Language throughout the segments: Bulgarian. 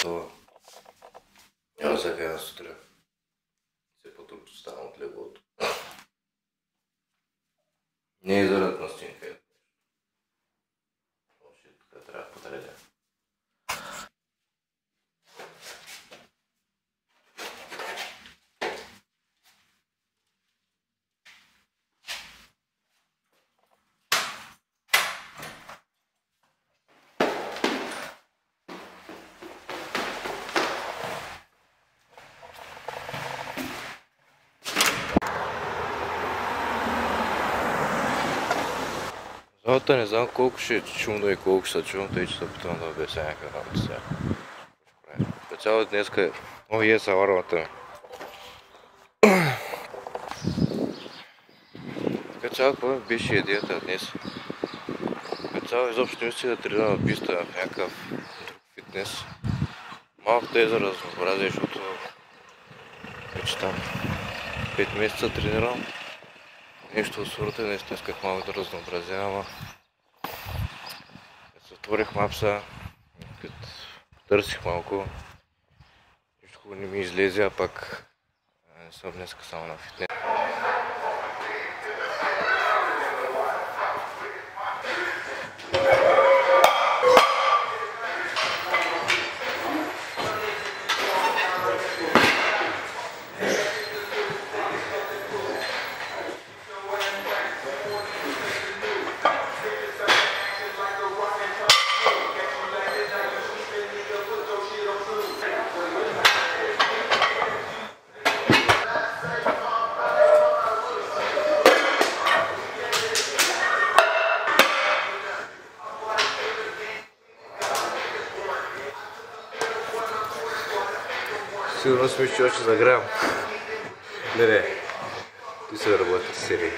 готова. Няма всяка една сутрин. Все по-трудно стана от леглото. Не е зарад на стенка. Още така трябва да подредя. Залата не знам колко ще е шумно и колко ще се чувам, тъй че се опитвам да обясня някаква работа сега. Цяло днеска е... О, е алармата ми. Така цяло какво беше идеята днес? Така цяло изобщо не мисля да тренирам на писта в някакъв друг фитнес. Малко те за разнообразие, защото вече там 5 месеца тренирам. Нещо от сорта, днес исках малко да разнообразя, ама затворих мапса, като търсих малко, нищо хубаво не ми излезе, а пак не съм днеска само на фитнес. Сигурно си мисля, че още загрявам. Не, ти се работи с серии.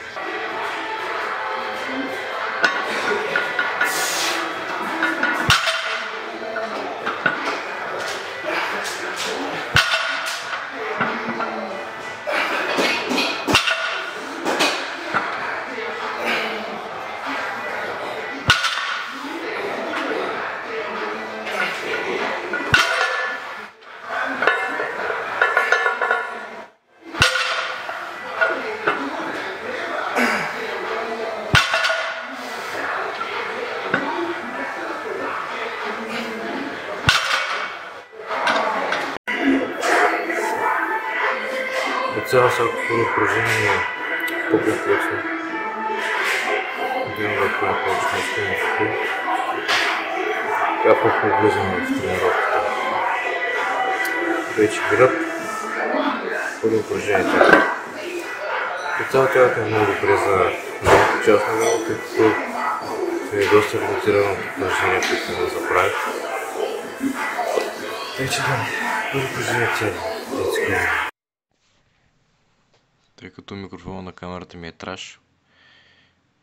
Цяло всяко упражнение е по-комплексно. Гледам да това повече нещо има какво. Така по-влизаме в тренировката. Вече гръб, първо упражнението. По цяло тялото е много добре за малко част на време, тъй като е доста релатирано от упражнения, които не да заправят. Вече да, първо упражнение е тъй като микрофона на камерата ми е траш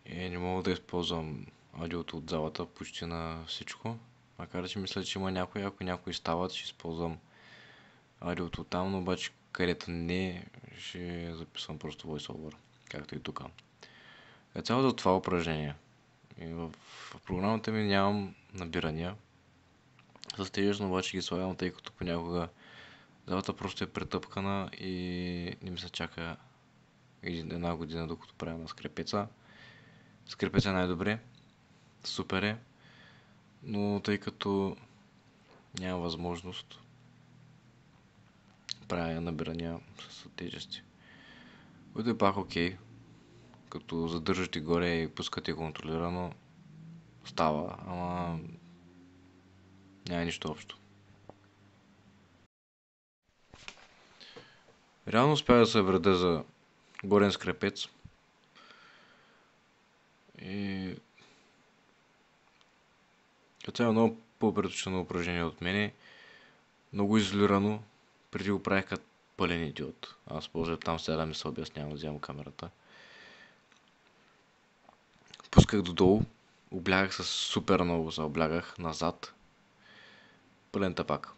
и не мога да използвам аудиото от залата почти на всичко, макар че мисля, че има някои, ако някои стават, ще използвам аудиото там, но обаче където не, ще записвам просто voiceover, както и тук. Цялото това упражнение. И в програмата ми нямам набирания, с тежест, обаче ги слагам, тъй като понякога залата просто е претъпкана и не ми се чака една година, докато правя на скрепеца. Скрепеца е най-добре, супер е, но тъй като няма възможност, правя набирания с тежести, което е пак окей, като задържате горе и пускате контролирано, става, ама няма нищо общо. Реално успя да се вреда за горен скрепец и като е много по-предпочитано упражнение от мене, много изолирано, преди го правих като пълен идиот. Аз може там сега да ми се обяснявам, да вземам камерата. Пусках додолу, облягах с супер много, се облягах назад, пълен тапак.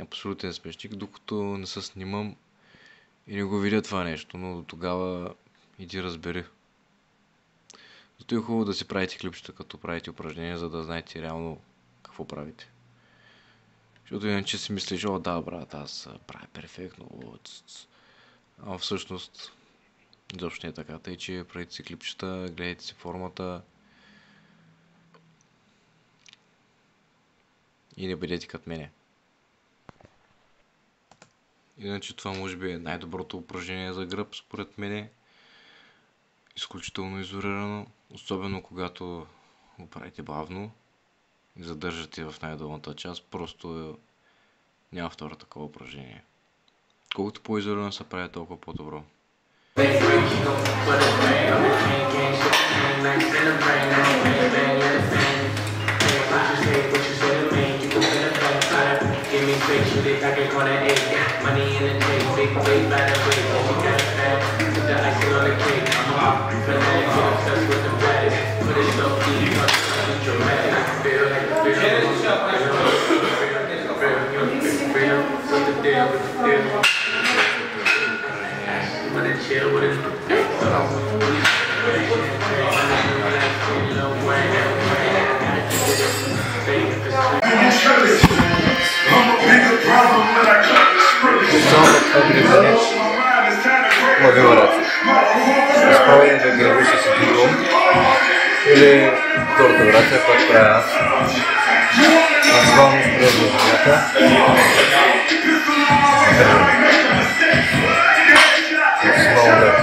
Абсолютен смешник, докато не се снимам и не го видя това нещо, но до тогава иди разбери. Зато е хубаво да си правите клипчета, като правите упражнения, за да знаете реално какво правите. Защото иначе си мислиш, о да брат, аз правя перфектно. А всъщност изобщо не е така. Тъй, че правите си клипчета, гледайте си формата и не бъдете като мене. Иначе това може би е най-доброто упражнение за гръб, според мене. Изключително изолирано, особено когато го правите бавно и задържате в най-долната част, просто няма второ такова упражнение. Колкото по-изолирано се прави, толкова по-добро. Изправените гърби с дигом или втората врата, която правя аз. Максимално спред земята. Максимално леко.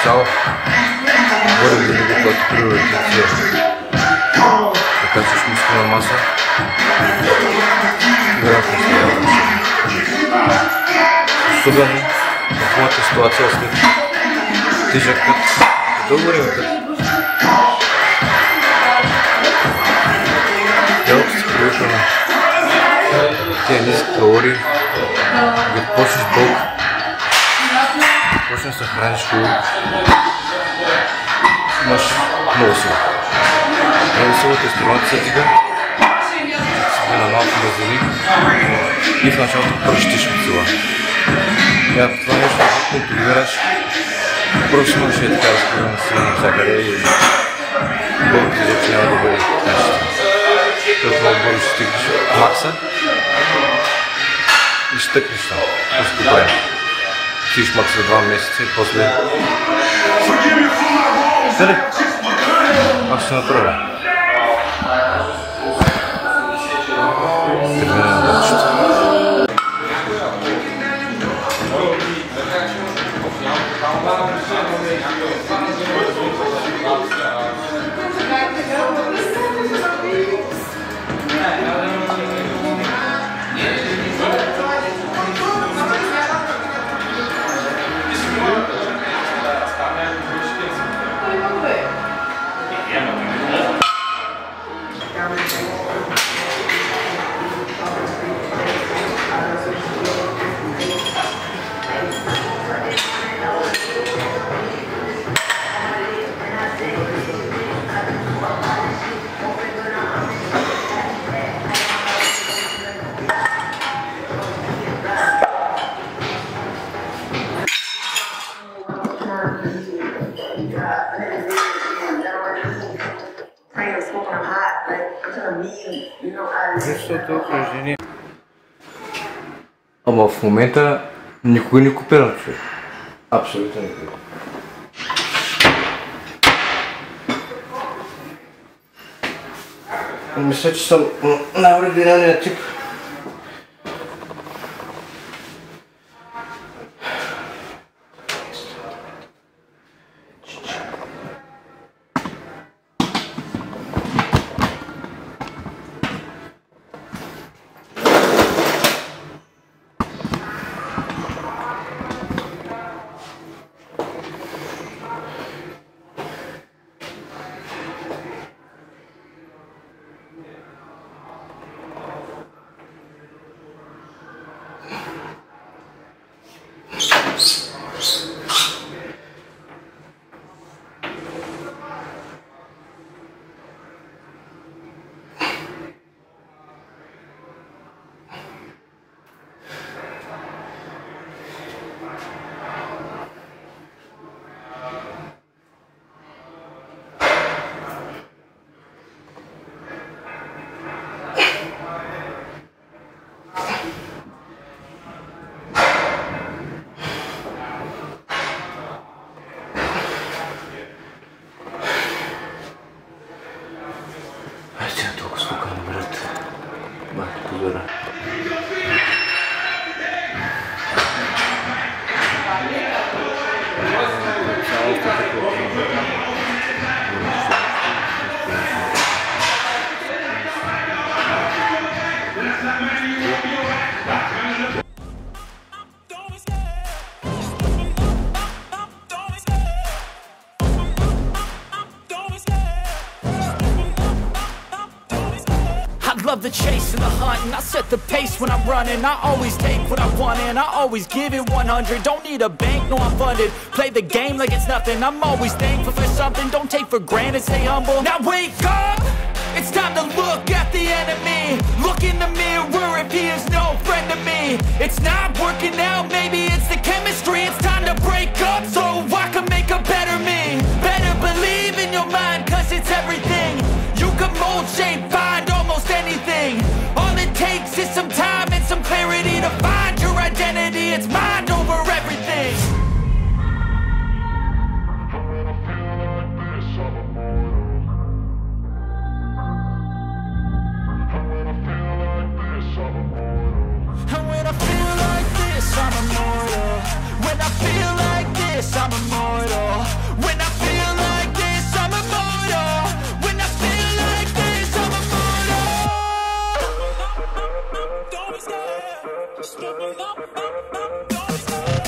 Цяло, говорим да не го платируете така че мускулна маса грам особено в моята ситуация след тежък кът, дълго време кът. Тялото се привиква на тези ниски калории, като почнеш бълг, почнеш да се храниш хубаво, имаш много сила. Много силата и струната се дига, се на малко мазоли и в началото пръщиш от сила. И ако това нещо не контролираш, просто ще е така разпорена сила навсякъде и бългът изобщо няма да бъде качествен. Като много бързо ще стигнеш от макса и ще тъкнеш там, просто време. Стигаш макса 2 месеца и после... Сели! Аз ще направя. Терминирам дъчето. Защото упражнение. Ама в момента никога не копирам, човек. Абсолютно никога. Мисля, че съм най-оригиналният тип. I love the chase and the hunt, and I set the pace when I'm running. I always take what I want and I always give it 100. Don't need a bank, no I'm funded. Play the game like it's nothing. I'm always thankful for something. Don't take for granted, stay humble. Now wake up! It's time to look at the enemy. Look in the mirror if he is no friend to me. It's not working out, maybe it's the chemistry. It's time to break up so I can make a better me. Better believe in your mind, cause it's everything. You can mold, shape, find almost anything. All it takes is some time and some clarity to find your identity. It's mind over everything. And when I feel like this, I'm immortal. When I feel like this, I'm immortal. When I feel like this, I'm immortal. When I feel like this, I'm immortal. Don't be scared. Just give me up. Don't be scared.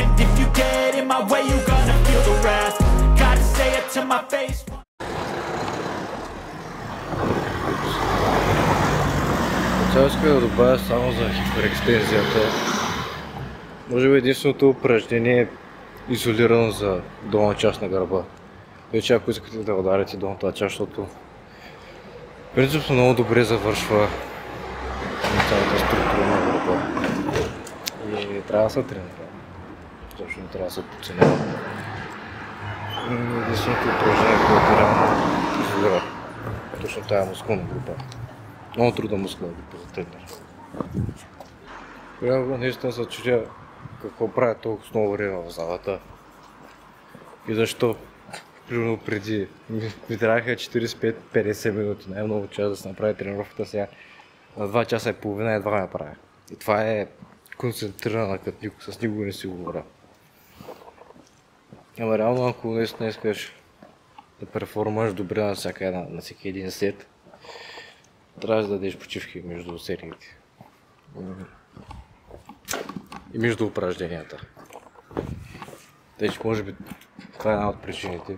And if you get in my way, you're gonna feel the wrath. Gotta say it to my face. Сега искам да добавя само за хиперекстензията. Може би единственото упражнение е изолирано за долна част на гърба. Вече ако искате да ударите долната част, защото принципно много добре завършва цялата структура на гърба. И трябва да се тренира. Защото не трябва да се подценява. Единственото упражнение, което реално изолира точно тази мускулна група. Много трудна мускулна група за тренер. Тогава наистина се чудя какво правят толкова много време в залата и защо примерно преди ми трябваха 45-50 минути, най-много час да се направи тренировката, сега на 2 часа и половина едва ме правя. И това е концентрирана, като никой, с никого не си говоря. Ама реално, ако наистина искаш да перформаш добре на всеки един сет, трябва да дадеш почивки между сериите и между упражненията. Тъй че може би това е една от причините.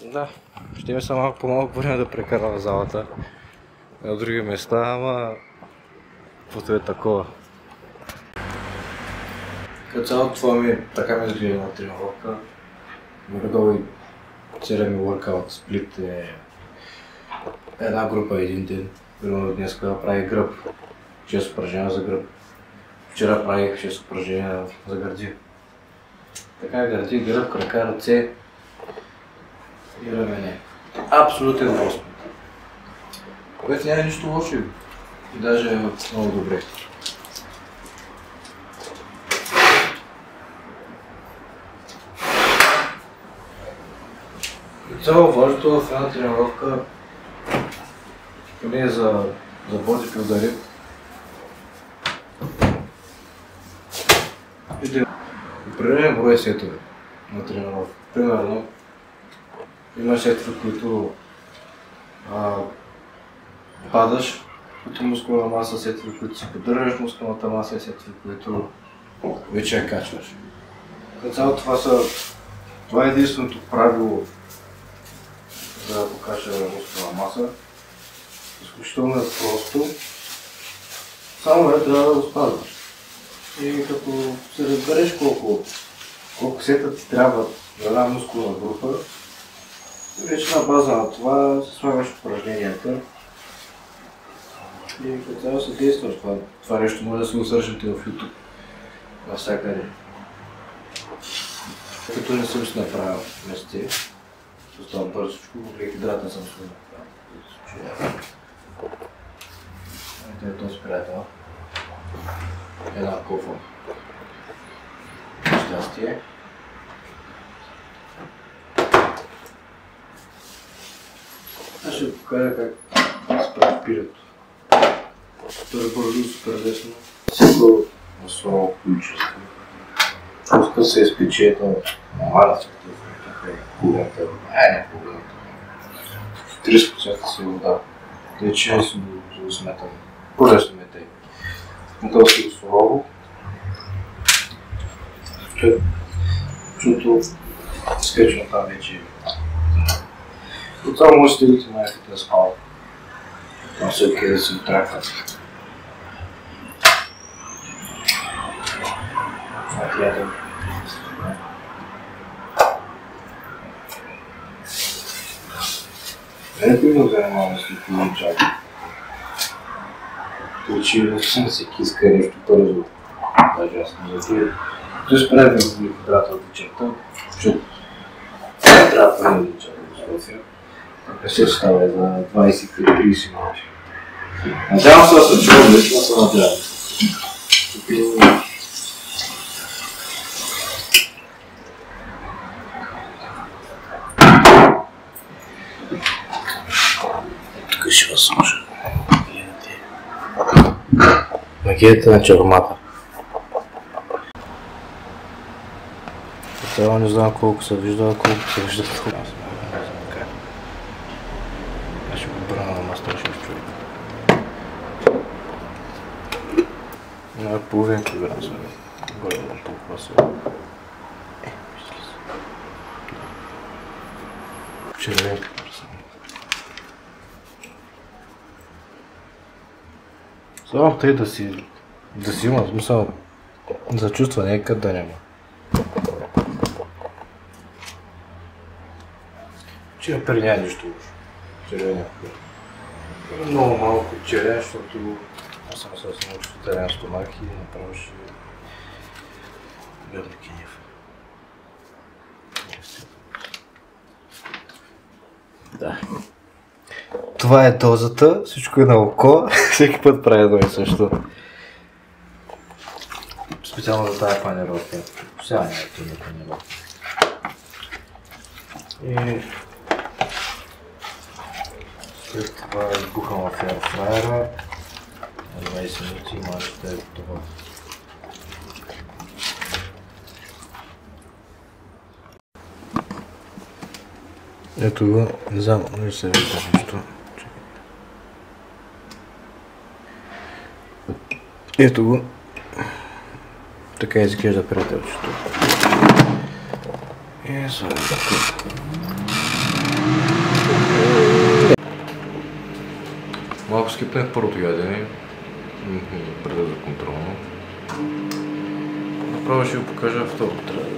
Да, ще ми са малко по-малко време да прекарам в залата на други места, ама каквото е такова. Като цяло това така ми изгледа на тренировка. Горе-долу и целият ми workout сплит е една група един ден. Примерно днес прави гръб, 6 упражнения за гръб. Вчера правих 6 упражнения за гърди. Така гърди, гръб, крака, ръце и рамене. Абсолютен разпит. Което няма нищо лошо и даже е много добре. Цяло важното в една тренировка, поне за бодибилдъри, е определен брой сетове на тренировка. Примерно, има сетове, които падаш като мускулна маса, сетове, които си поддържаш мускулната маса и сетове, които вече я качваш. Като цяло това е единственото правило за покачване на мускулна маса. Изключително е просто. Само трябва да го спазваш. И като се разбереш колко сета ти трябва за една мускулна група Вече на база на това се слагаш упражненията и като цяло се действа това нещо. Може да се го срещнете в YouTube навсякъде. Като не съм си направил месте, оставам бързичко, въглехидратен съм си го направил. Ето е този приятел. Една кофа. Щастие. Аз ще ви покажа как се прави пирето. Супер бързо, супер лесно. Всичко масло количество. Пуска се изпече, намаля се като е кулента. Не кулента. 30% си вода. Тече си го сметам. По-лесно метей. Метал си го сурово. Чуто скречено там вече. От това може да стигате на фитнес хал. Там всеки да си тракват. Това е приятел. Ето и да занимавам с ликови чака. Тъй, не съм си иска нещо бързо. Даже аз не затия. Той справя в ликвидрата от вечерта, защото трябва да прави вечерта да сготвя. Така се става за 25-30 минути. Надявам се да се чува нещо, но се надявам. Тук ще вас слуша. Магията на чармата. Това не знам колко се вижда, колко се вижда тук. Аз ще го брана на маста, ще човек. Половин килограм са. Горе да толкова са. Виждали се. Червенка са. Само тъй да си има смисъл за чувстване, къде да няма. Че при няма нищо лошо. Червения хлеб. Много малко черен, защото аз съм се научил терен стомах и направо ще гледам кинев. Да. Това е дозата, всичко е на око, всеки път прави едно и също. Специално за тази панировка. Сега няма това панировка. И след това избухам в аирфрайера. На 20 минути и може да е готова. Ето го, не знам, не се вижда нещо. Ето го. Така изглежда приятелчето. И слагам така. Малко скипнах първото ядене. Преда за контролно. Направо ще ви покажа второто трябва.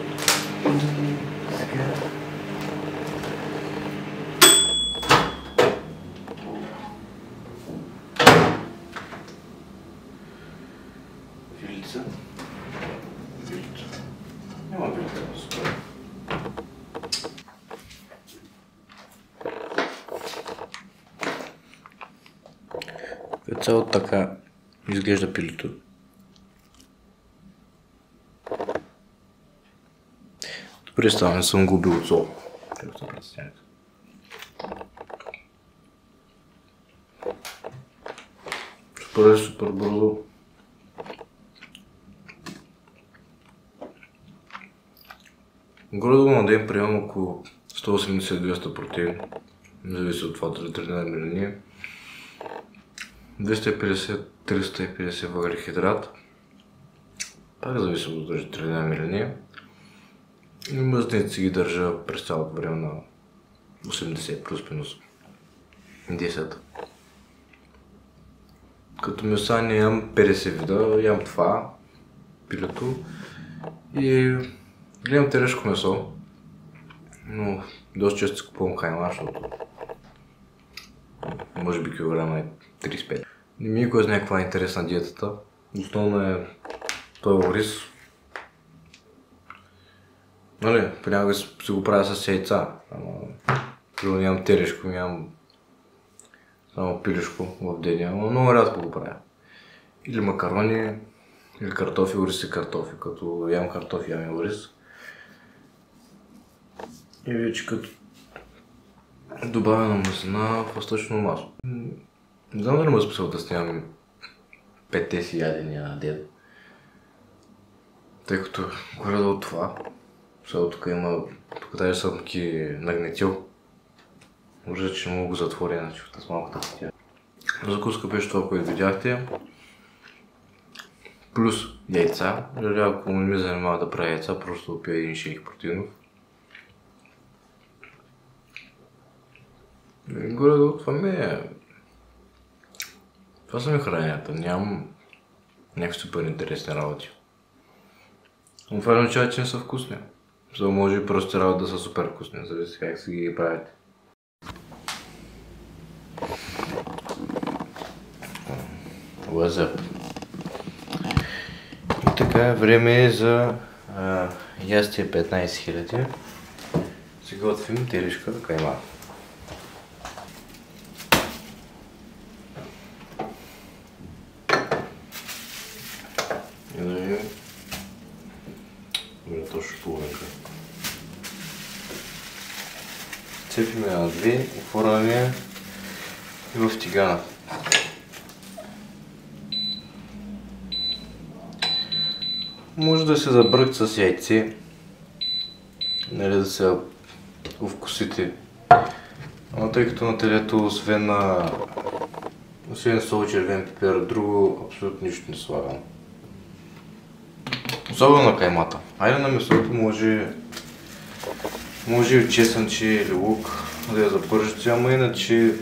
Вилица. Няма вилица да се прави. Цяло така изглежда пилето. Добре става, не съм губил от сол. Както представяте. Супер бързо. Горе-долу на ден приемам около 180-200 протеин. Зависи от това дали тренираме или не. 250-350 въглехидрат. Пак зависи от дали тренираме или не. И мъзници ги държа през цялото време на 80 плюс-минус 10. Като меса не ям 50 вида, ям това, пилето и гледам телешко месо. Но доста често си купувам кайма, защото може би килограма е 35. Не ми е кой знае каква е интересна диетата. Основно е този рис. Нали, понякога си го правя с яйца. Нямам телешко, нямам само пилешко в деня, но много рядко го правя. Или макарони, или картофи, ориз и картофи. Като ям картофи, ям и ориз. И вече като добавя на мазнина фастъчно масло. Не знам дали има смисъл да снимам 5-те си ядения на ден. Тъй като горе от това, сега тук има, тук даже съм ги нагнетил. Може, че не мога го затворя, иначе с малката кутия. Закуска беше това, което видяхте. Плюс яйца. Ако не ми занимава да правя яйца, просто пия един шейк протеинов. Горе-долу това ми е... Това са ми храненията, нямам някакви супер интересни работи. Но това не означава, че не са вкусни. За да може и прости работи да са супер вкусни, зависи как си ги правите. What's up? И така, време е за ястие 15 000. Сега готвим телешка кайма. И да видим. Добре, точно половинка. Цепим я на две, оформяме я и в тигана. Може да се забръкт с яйце, нали, да се овкусите. Но тъй като на телето освен сол, червен пипер, друго абсолютно нищо не слагам. Особено на каймата. Айде на месото може и чесънче или лук да я запържите, ама иначе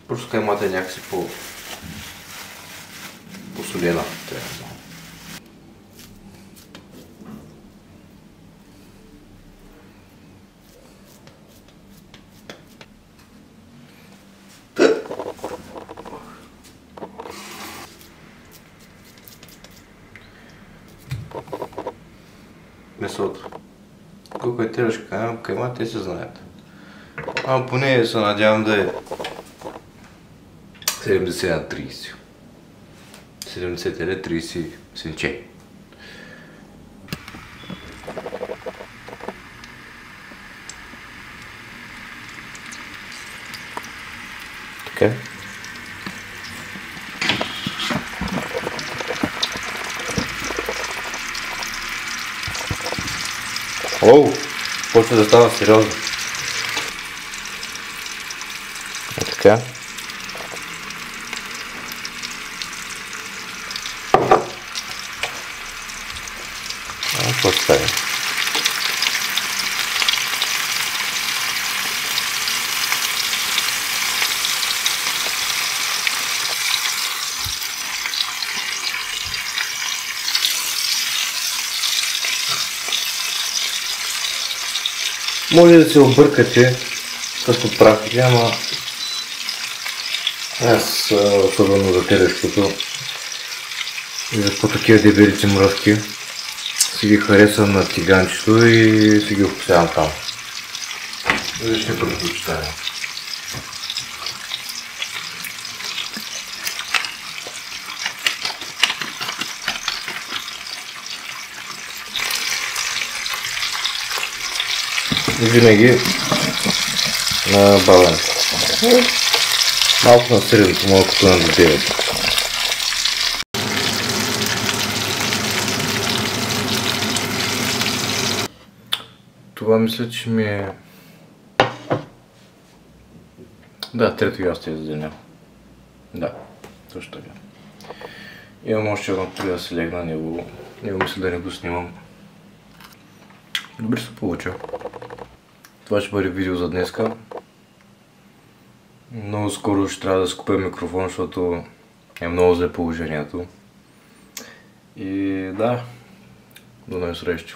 просто каймата е някакси посолена. Месото. Колко е телешка кайма, те се знаят. Ама поне се надявам да е 70 на 30. 70 или 30 сенче. Така. Оу, почва да става сериозно. Така. Какво става? Може да се объркате с прахите, ама аз особено за телешкото и за по-такива дебелите мръвки си ги харесвам на тиганчето и си ги вкусявам там. Лични предпочитания. И винаги на бавен. Малко на средното, малкото на 9. Това мисля, че ми е... Да, трето ястие за деня. Да, точно така. Имам още едно преди да се легна, него мисля да не го снимам. Добре се получа. Това ще бъде видео за днеска. Много скоро ще трябва да си купя микрофон, защото е много зле положението. И да, до нови срещи.